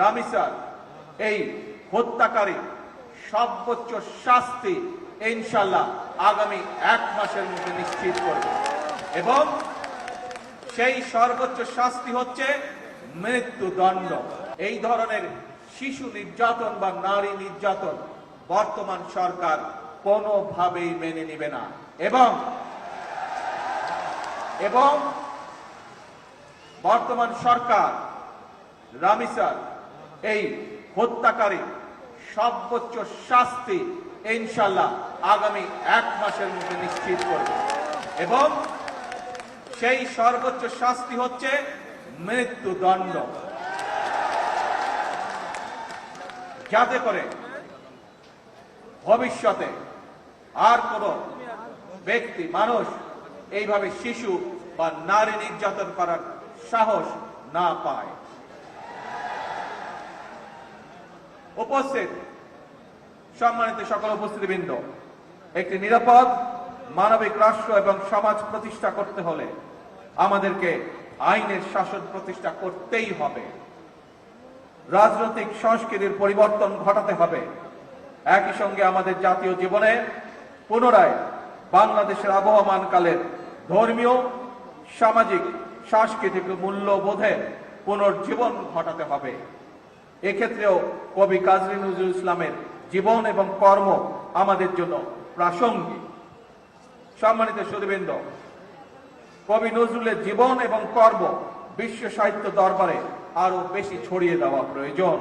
রামিসার এই হত্যাকারী সর্বোচ্চ শাস্তি ইনশাআল্লাহ আগামী 1 মাসের মধ্যে নিশ্চিত করবে এবং সেই সর্বোচ্চ শাস্তি হচ্ছে মৃত্যুদণ্ড। এই ধরনের শিশু নির্যাতন বা নারী নির্যাতন বর্তমান সরকার কোনোভাবেই মেনে নেবে না এবং বর্তমান সরকার রামিসার এই হত্যাকারী সর্বোচ্চ শাস্তি ইনশাআল্লাহ আগামী 1 মাসের মধ্যে নিশ্চিত করবে এবং সেই সর্বোচ্চ শাস্তি হচ্ছে মৃত্যুদণ্ড, যাতে করে ভবিষ্যতে আর কোন ব্যক্তি মানুষ এইভাবে শিশু বা নারী নির্যাতন করার সাহস না পায়। উপস্থিত সম্মানিত সকল উপস্থিতিবৃন্দ, একটি নিরাপদ মানবিক রাষ্ট্র এবং সমাজ প্রতিষ্ঠা করতে হলে আমাদেরকে আইনের শাসন প্রতিষ্ঠা করতেই হবে। রাজনৈতিক সংস্কৃতির পরিবর্তন ঘটাতে হবে। একই সঙ্গে আমাদের জাতীয় জীবনে পুনরায় বাংলাদেশের আবহমানকালের ধর্মীয়, সামাজিক, সাংস্কৃতিক মূল্যবোধের পুনর্জীবন ঘটাতে হবে। এক্ষেত্রেও কবি কাজী নজরুল ইসলামের জীবন এবং কর্ম আমাদের জন্য প্রাসঙ্গিক। সম্মানিত সুধীবৃন্দ, কবি নজরুলের জীবন এবং কর্ম বিশ্ব সাহিত্য দরবারে আরো বেশি ছড়িয়ে দেওয়া প্রয়োজন।